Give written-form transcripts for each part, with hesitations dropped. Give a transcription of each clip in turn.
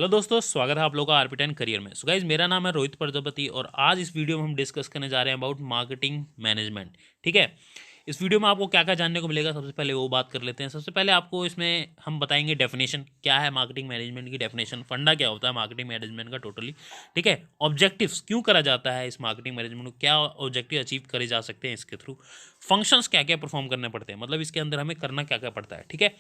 Hello दोस्तों, स्वागत है आप लोगों का आरपी10 करियर में। सो गाइज, मेरा नाम है रोहित प्रजापति और आज इस वीडियो में हम डिस्कस करने जा रहे हैं अबाउट मार्केटिंग मैनेजमेंट। ठीक है, इस वीडियो में आपको क्या क्या जानने को मिलेगा, सबसे पहले वो बात कर लेते हैं। सबसे पहले आपको इसमें हम बताएंगे डेफिनेशन क्या है, मार्केटिंग मैनेजमेंट की डेफिनेशन, फंडा क्या होता है मार्केटिंग मैनेजमेंट का टोटली। ठीक है, ऑब्जेक्टिव्स क्यों करा जाता है इस मार्केटिंग मैनेजमेंट को, क्या ऑब्जेक्टिव अचीव करे जा सकते हैं इसके थ्रू, फंक्शंस क्या क्या परफॉर्म करने पड़ते हैं, मतलब इसके अंदर हमें करना क्या क्या पड़ता है। ठीक है,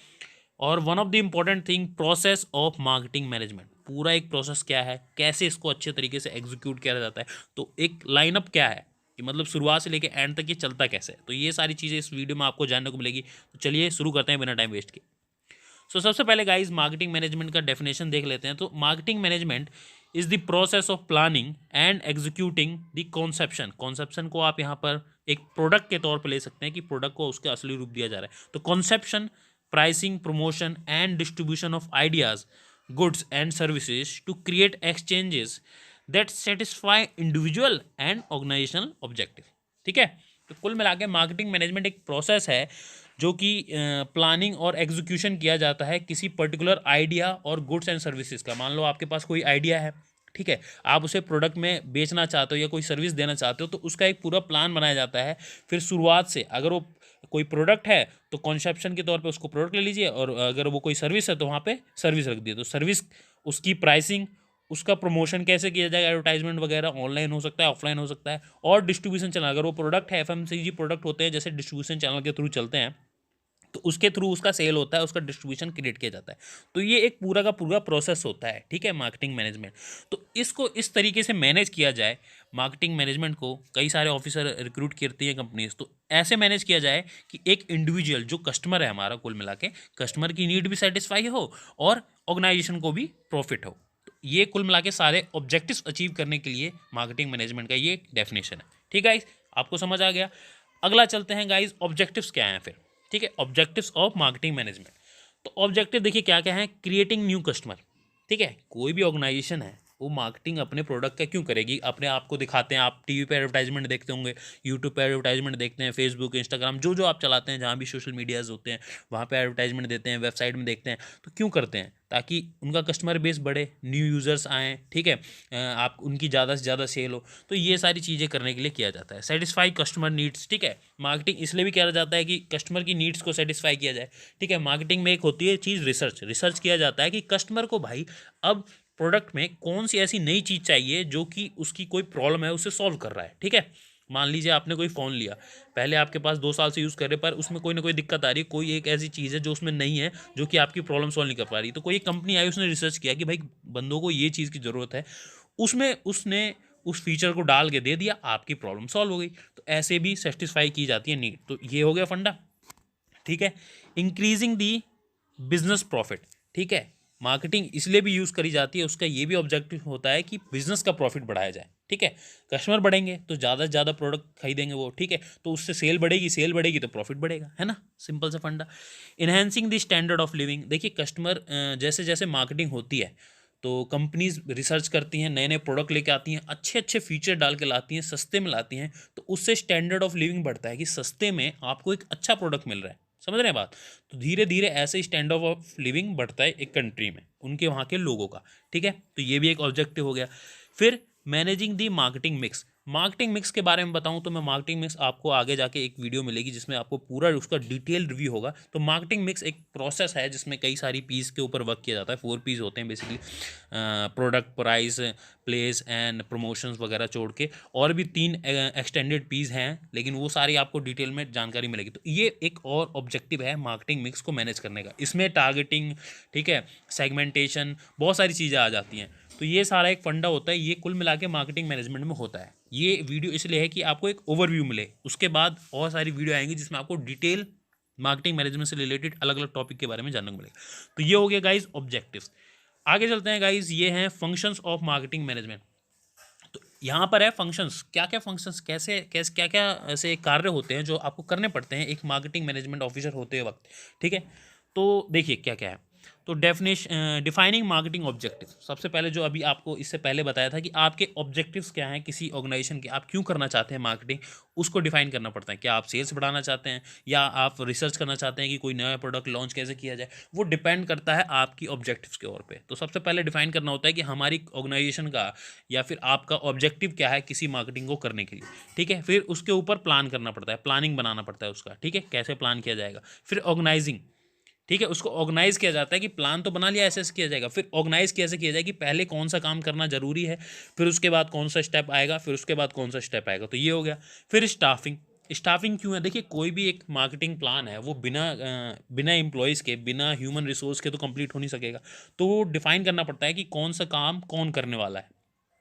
और one of the important thing process of marketing management, पूरा एक प्रोसेस क्या है, कैसे इसको अच्छे तरीके से एग्जीक्यूट किया जाता है, तो एक लाइनअप क्या है कि मतलब शुरुआत से लेकर एंड तक ये चलता कैसे है, तो ये सारी चीज़ें इस वीडियो में आपको जानने को मिलेगी। तो चलिए शुरू करते हैं बिना टाइम वेस्ट के। सबसे पहले गाइज मार्केटिंग मैनेजमेंट का डेफिनेशन देख लेते हैं। तो marketing management is the process of planning and executing the conception. Conception को आप यहाँ पर एक प्रोडक्ट के तौर पर ले सकते हैं कि प्रोडक्ट को उसके असली रूप दिया जा रहा है। तो conception, pricing, promotion and distribution of ideas, goods and services to create exchanges that satisfy individual and organizational objective। ठीक है, तो कुल मिला के मार्केटिंग मैनेजमेंट एक प्रोसेस है जो कि प्लानिंग और एग्जीक्यूशन किया जाता है किसी पर्टिकुलर आइडिया और गुड्स एंड सर्विसेज का। मान लो आपके पास कोई आइडिया है, ठीक है, आप उसे प्रोडक्ट में बेचना चाहते हो या कोई सर्विस देना चाहते हो, तो उसका एक पूरा प्लान बनाया जाता है। फिर शुरुआत से अगर वो कोई प्रोडक्ट है तो कॉन्सेप्शन के तौर पे उसको प्रोडक्ट ले लीजिए, और अगर वो कोई सर्विस है तो वहाँ पे सर्विस रख दिए। तो सर्विस, उसकी प्राइसिंग, उसका प्रमोशन कैसे किया जाएगा, एडवर्टाइजमेंट वगैरह ऑनलाइन हो सकता है, ऑफलाइन हो सकता है, और डिस्ट्रीब्यूशन चैनल, अगर वो प्रोडक्ट है एफएमसीजी प्रोडक्ट होते हैं जैसे डिस्ट्रीब्यूशन चैनल के थ्रू चलते हैं, तो उसके थ्रू उसका सेल होता है, उसका डिस्ट्रीब्यूशन क्रिएट किया जाता है। तो ये एक पूरा का पूरा प्रोसेस होता है। ठीक है, मार्केटिंग मैनेजमेंट। तो इसको इस तरीके से मैनेज किया जाए, मार्केटिंग मैनेजमेंट को कई सारे ऑफिसर रिक्रूट करती हैं कंपनीज, तो ऐसे मैनेज किया जाए कि एक इंडिविजुअल जो कस्टमर है हमारा, कुल मिला के कस्टमर की नीड भी सेटिस्फाई हो और ऑर्गेनाइजेशन को भी प्रॉफिट हो। तो ये कुल मिला के सारे ऑब्जेक्टिव्स अचीव करने के लिए मार्केटिंग मैनेजमेंट का ये डेफिनेशन है। ठीक है गाइस, आपको समझ आ गया। अगला चलते हैं गाइस, ऑब्जेक्टिव्स क्या हैं फिर। ठीक है, ऑब्जेक्टिव्स ऑफ मार्केटिंग मैनेजमेंट। तो ऑब्जेक्टिव देखिए क्या क्या है, क्रिएटिंग न्यू कस्टमर। ठीक है, कोई भी ऑर्गेनाइजेशन है वो मार्केटिंग अपने प्रोडक्ट का क्यों करेगी, अपने आप को दिखाते हैं। आप टीवी पे एडवर्टाइजमेंट देखते होंगे, यूट्यूब पे एडवर्टाइजमेंट देखते हैं, फेसबुक, इंस्टाग्राम, जो जो आप चलाते हैं, जहाँ भी सोशल मीडियाज होते हैं वहाँ पे एडवर्टाइजमेंट देते हैं, वेबसाइट में देखते हैं। तो क्यों करते हैं, ताकि उनका कस्टमर बेस बढ़े, न्यू यूज़र्स आएँ। ठीक है, आप उनकी ज़्यादा से ज़्यादा सेल हो। तो ये सारी चीज़ें करने के लिए किया जाता है। Satisfy customer needs. ठीक है, मार्केटिंग इसलिए भी किया जाता है कि कस्टमर की नीड्स को सेटिस्फाई किया जाए। ठीक है, मार्केटिंग में एक होती है चीज़ रिसर्च। रिसर्च किया जाता है कि कस्टमर को भाई अब प्रोडक्ट में कौन सी ऐसी नई चीज़ चाहिए जो कि उसकी कोई प्रॉब्लम है उसे सॉल्व कर रहा है। ठीक है, मान लीजिए आपने कोई फ़ोन लिया, पहले आपके पास 2 साल से यूज़ कर रहे, पर उसमें कोई ना कोई दिक्कत आ रही है, कोई एक ऐसी चीज़ है जो उसमें नहीं है जो कि आपकी प्रॉब्लम सॉल्व नहीं कर पा रही। तो कोई एक कंपनी आई, उसने रिसर्च किया कि भाई बंदों को ये चीज़ की ज़रूरत है, उसमें उसने उस फीचर को डाल के दे दिया, आपकी प्रॉब्लम सॉल्व हो गई। तो ऐसे भी सेटिस्फाई की जाती है नीड। तो ये हो गया फंडा। ठीक है, इंक्रीजिंग दी बिजनेस प्रॉफिट। ठीक है, मार्केटिंग इसलिए भी यूज़ करी जाती है, उसका ये भी ऑब्जेक्टिव होता है कि बिजनेस का प्रॉफिट बढ़ाया जाए। ठीक है, कस्टमर बढ़ेंगे तो ज़्यादा से ज़्यादा प्रोडक्ट खरीदेंगे वो। ठीक है, तो उससे सेल बढ़ेगी, सेल बढ़ेगी तो प्रॉफिट बढ़ेगा, है ना, सिंपल सा फंडा। Enhancing the standard of living. देखिए कस्टमर जैसे जैसे मार्केटिंग होती है तो कंपनीज रिसर्च करती हैं, नए नए प्रोडक्ट लेके आती हैं, अच्छे अच्छे फीचर डाल के लाती हैं, सस्ते में लाती हैं, तो उससे स्टैंडर्ड ऑफ लिविंग बढ़ता है कि सस्ते में आपको एक अच्छा प्रोडक्ट मिल रहा है। समझ रहे हैं बात। तो धीरे धीरे ऐसे स्टैंडर्ड ऑफ लिविंग बढ़ता है एक कंट्री में, उनके वहाँ के लोगों का। ठीक है, तो ये भी एक ऑब्जेक्टिव हो गया। फिर managing the marketing mix. Marketing mix के बारे में बताऊं तो मैं मार्केटिंग मिक्स आपको आगे जाके एक वीडियो मिलेगी जिसमें आपको पूरा उसका डिटेल रिव्यू होगा। तो मार्केटिंग मिक्स एक प्रोसेस है जिसमें कई सारी पीस के ऊपर वर्क किया जाता है। 4 पीस होते हैं basically, product, price, place and promotions वगैरह छोड़ के, और भी 3 एक्सटेंडेड पीस हैं, लेकिन वो सारी आपको डिटेल में जानकारी मिलेगी। तो ये एक और ऑब्जेक्टिव है मार्केटिंग मिक्स को मैनेज करने का। इसमें टारगेटिंग, ठीक है, सेगमेंटेशन, बहुत सारी चीज़ें आ जाती हैं। तो ये सारा एक फंडा होता है, ये कुल मिला के मार्केटिंग मैनेजमेंट में होता है। ये वीडियो इसलिए है कि आपको एक ओवरव्यू मिले, उसके बाद और सारी वीडियो आएंगी जिसमें आपको डिटेल मार्केटिंग मैनेजमेंट से रिलेटेड अलग अलग टॉपिक के बारे में जानने को मिलेगा। तो ये हो गया गाइज ऑब्जेक्टिव्स। आगे चलते हैं गाइज, ये हैं फंक्शंस ऑफ मार्केटिंग मैनेजमेंट। तो यहाँ पर है फंक्शंस, क्या क्या फंक्शंस, कैसे कैसे क्या क्या ऐसे कार्य होते हैं जो आपको करने पड़ते हैं एक मार्केटिंग मैनेजमेंट ऑफिसर होते वक्त। ठीक है, तो देखिए क्या क्या है। तो डिफाइनिंग मार्केटिंग ऑब्जेक्टिव, सबसे पहले जो अभी आपको इससे पहले बताया था कि आपके ऑब्जेक्टिव्स क्या हैं किसी ऑर्गेनाइजेशन के, आप क्यों करना चाहते हैं मार्केटिंग, उसको डिफाइन करना पड़ता है। क्या आप सेल्स बढ़ाना चाहते हैं या आप रिसर्च करना चाहते हैं कि कोई नया प्रोडक्ट लॉन्च कैसे किया जाए, वो डिपेंड करता है आपकी ऑब्जेक्टिव्स के ओर पे। तो सबसे पहले डिफाइन करना होता है कि हमारी ऑर्गेनाइजेशन का या फिर आपका ऑब्जेक्टिव क्या है किसी मार्केटिंग को करने के लिए, ठीक है। फिर उसके ऊपर प्लान करना पड़ता है, प्लानिंग बनाना पड़ता है उसका, ठीक है, कैसे प्लान किया जाएगा। फिर ऑर्गेनाइजिंग, ठीक है, उसको ऑर्गेनाइज किया जाता है कि प्लान तो बना लिया, ऐसे ऐसे किया जाएगा, फिर ऑर्गेनाइज कैसे किया जाए कि पहले कौन सा काम करना जरूरी है, फिर उसके बाद कौन सा स्टेप आएगा, फिर उसके बाद कौन सा स्टेप आएगा, तो ये हो गया। फिर स्टाफिंग, स्टाफिंग क्यों है, देखिए कोई भी एक मार्केटिंग प्लान है वो बिना एम्प्लॉयज़ के, बिना ह्यूमन रिसोर्स के तो कंप्लीट हो नहीं सकेगा। तो वो डिफाइन करना पड़ता है कि कौन सा काम कौन करने वाला है,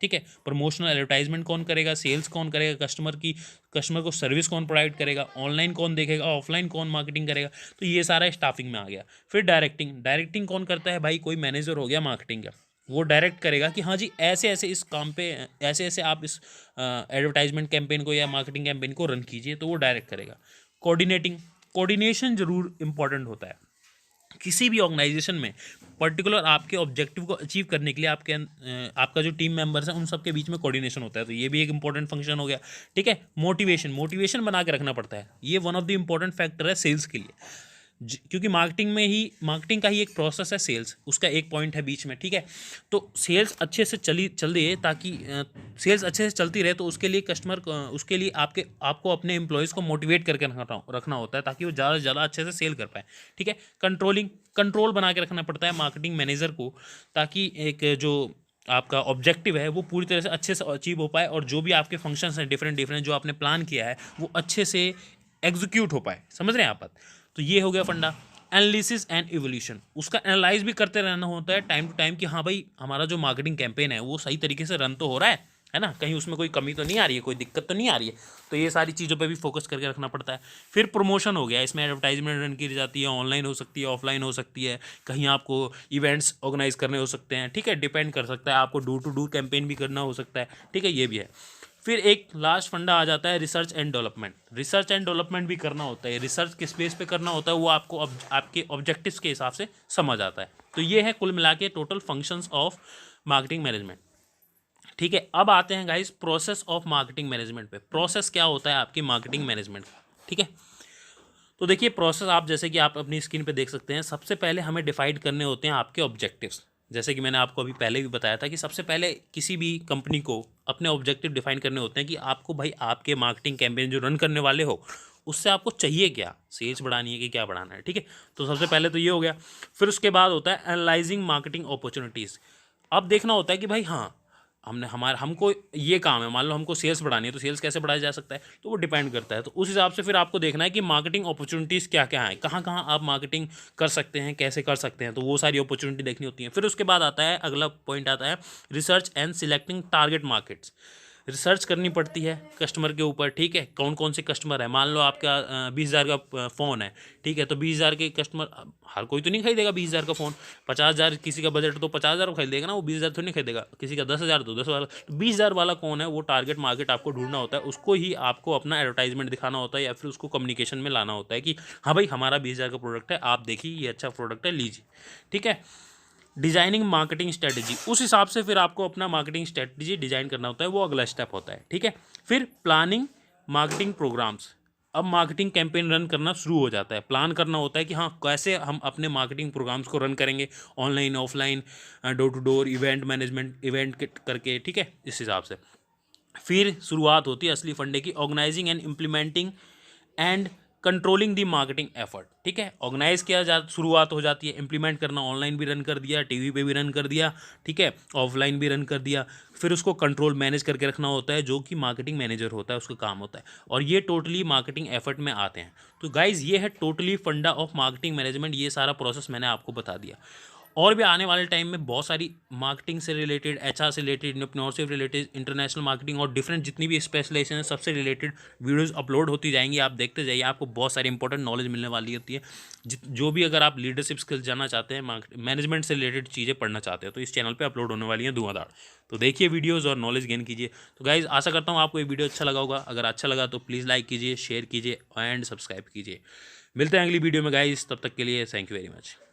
ठीक है। प्रमोशनल एडवर्टाइजमेंट कौन करेगा, सेल्स कौन करेगा, कस्टमर को सर्विस कौन प्रोवाइड करेगा, ऑनलाइन कौन देखेगा, ऑफलाइन कौन मार्केटिंग करेगा, तो ये सारा स्टाफिंग में आ गया। फिर डायरेक्टिंग, डायरेक्टिंग कौन करता है भाई, कोई मैनेजर हो गया मार्केटिंग का, वो डायरेक्ट करेगा कि हाँ जी ऐसे ऐसे इस काम पे, ऐसे ऐसे आप इस एडवर्टाइजमेंट कैंपेन को या मार्केटिंग कैंपेन को रन कीजिए, तो वो डायरेक्ट करेगा। कोऑर्डिनेटिंग, कोऑर्डिनेशन जरूर इंपॉर्टेंट होता है किसी भी ऑर्गेनाइजेशन में। पर्टिकुलर आपके ऑब्जेक्टिव को अचीव करने के लिए आपका जो टीम मेंबर्स हैं उन सबके बीच में कोऑर्डिनेशन होता है, तो ये भी एक इंपॉर्टेंट फंक्शन हो गया, ठीक है। मोटिवेशन, मोटिवेशन बना के रखना पड़ता है, ये one of the important factor है सेल्स के लिए, क्योंकि मार्केटिंग का ही एक प्रोसेस है सेल्स, उसका एक पॉइंट है बीच में, ठीक है। तो सेल्स अच्छे से चल रही है, ताकि सेल्स अच्छे से चलती रहे, तो उसके लिए उसके लिए आपको अपने एम्प्लॉयज़ को मोटिवेट करके रखना होता है, ताकि वो ज़्यादा से ज़्यादा अच्छे से सेल कर पाए, ठीक है। कंट्रोल बना के रखना पड़ता है मार्केटिंग मैनेजर को, ताकि एक जो आपका ऑब्जेक्टिव है वो पूरी तरह से अच्छे से अचीव हो पाए, और जो भी आपके फंक्शंस हैं डिफरेंट डिफरेंट जो आपने प्लान किया है वो अच्छे से एग्जीक्यूट हो पाए, समझ रहे हैं आप बात। तो ये हो गया फंडा। एनालिसिस एंड इवोल्यूशन, उसका एनालाइज भी करते रहना होता है टाइम टू टाइम कि हाँ भाई हमारा जो मार्केटिंग कैंपेन है वो सही तरीके से रन तो हो रहा है ना, कहीं उसमें कोई कमी तो नहीं आ रही है, कोई दिक्कत तो नहीं आ रही है, तो ये सारी चीज़ों पे भी फोकस करके रखना पड़ता है। फिर प्रमोशन हो गया, इसमें एडवर्टाइजमेंट रन की जाती है, ऑनलाइन हो सकती है, ऑफलाइन हो सकती है, कहीं आपको इवेंट्स ऑर्गेनाइज करने हो सकते हैं, ठीक है, डिपेंड कर सकता है, आपको डोर टू डोर कैंपेन भी करना हो सकता है, ठीक है, ये भी है। फिर एक लास्ट फंडा आ जाता है research and development, research and development भी करना होता है, रिसर्च किस बेस पे करना होता है वो आपको आपके ऑब्जेक्टिव्स के हिसाब से समझ आता है। तो ये है कुल मिला के total functions of marketing management, ठीक है। अब आते हैं guys process of marketing management पे, प्रोसेस क्या होता है आपकी मार्केटिंग मैनेजमेंट का, ठीक है। तो देखिए प्रोसेस आप जैसे कि आप अपनी स्क्रीन पे देख सकते हैं, सबसे पहले हमें डिफाइड करने होते हैं आपके ऑब्जेक्टिव्स, जैसे कि मैंने आपको अभी पहले भी बताया था कि सबसे पहले किसी भी कंपनी को अपने ऑब्जेक्टिव डिफाइन करने होते हैं कि आपको भाई आपके मार्केटिंग कैंपेन जो रन करने वाले हो उससे आपको चाहिए क्या, सेल्स बढ़ानी है कि क्या बढ़ाना है, ठीक है। तो सबसे पहले तो ये हो गया। फिर उसके बाद होता है एनालाइजिंग मार्केटिंग अपॉर्चुनिटीज़, अब देखना होता है कि भाई हाँ हमको ये काम है, मान लो हमको सेल्स बढ़ानी है, तो सेल्स कैसे बढ़ाया जा सकता है, तो वो डिपेंड करता है। तो उस हिसाब से फिर आपको देखना है कि मार्केटिंग अपॉर्चुनिटीज़ क्या क्या हैं, कहाँ कहाँ आप मार्केटिंग कर सकते हैं, कैसे कर सकते हैं, तो वो सारी अपॉर्चुनिटी देखनी होती है। फिर उसके बाद आता है अगला पॉइंट आता है research and selecting target markets, research करनी पड़ती है कस्टमर के ऊपर, ठीक है, कौन कौन से कस्टमर है। मान लो आपका 20,000 का फ़ोन है, ठीक है, तो 20,000 के कस्टमर, हर कोई तो नहीं खरीदेगा 20,000 का फ़ोन, 50,000 किसी का बजट तो 50,000 को खरीदेगा ना, वो 20,000 तो नहीं खरीदेगा, किसी का 10,000 तो 10,000, तो 20,000 वाला कौन है, वो टारगेट मार्केट आपको ढूंढना होता है, उसको ही आपको अपना एडवर्टाइजमेंट दिखाना होता है या फिर उसको कम्युनिकेशन में लाना होता है कि हाँ भाई हमारा 20,000 का प्रोडक्ट है, आप देखिए ये अच्छा प्रोडक्ट है, लीजिए, ठीक है। डिजाइनिंग मार्केटिंग स्ट्रेटजी, उस हिसाब से फिर आपको अपना मार्केटिंग स्ट्रेटजी डिजाइन करना होता है, वो अगला स्टेप होता है, ठीक है। फिर प्लानिंग मार्केटिंग प्रोग्राम्स, अब मार्केटिंग कैंपेन रन करना शुरू हो जाता है, प्लान करना होता है कि हाँ कैसे हम अपने मार्केटिंग प्रोग्राम्स को रन करेंगे, online offline, door to door, event management, event करके, ठीक है, इस हिसाब से। फिर शुरुआत होती है असली फंडे की, organising and implementing and controlling the marketing effort, ठीक है। ऑर्गेनाइज किया जा शुरुआत हो जाती है, इंप्लीमेंट करना, ऑनलाइन भी रन कर दिया, टीवी पे भी रन कर दिया, ठीक है, ऑफलाइन भी रन कर दिया। फिर उसको कंट्रोल मैनेज करके रखना होता है, जो कि मार्केटिंग मैनेजर होता है उसका काम होता है, और ये टोटली मार्केटिंग एफर्ट में आते हैं। तो गाइज ये है टोटली फंडा ऑफ मार्केटिंग मैनेजमेंट, ये सारा प्रोसेस मैंने आपको बता दिया। और भी आने वाले टाइम में बहुत सारी मार्केटिंग से रिलेटेड, एचआर से related, entrepreneurship related, international marketing और डिफरेंट जितनी भी स्पेशलाइजेशन है सबसे रिलेटेड वीडियोस अपलोड होती जाएंगी, आप देखते जाइए, आपको बहुत सारी इंपॉर्टेंट नॉलेज मिलने वाली होती है। जो भी अगर आप लीडरशिप स्किल्स जानना चाहते हैं, मैनेजमेंट से रिलेटेड चीज़ें पढ़ना चाहते हैं, तो इस चैनल पर अपलोड होने वाली हैं धुआंधार, तो देखिए वीडियोज़ और नॉलेज गेन कीजिए। तो गाइज आशा करता हूँ आपको ये वीडियो अच्छा लगा होगा, अगर अच्छा लगा तो प्लीज़ लाइक कीजिए, शेयर कीजिए एंड सब्सक्राइब कीजिए। मिलते हैं अगली वीडियो में गाइज, तब तक के लिए थैंक यू वेरी मच।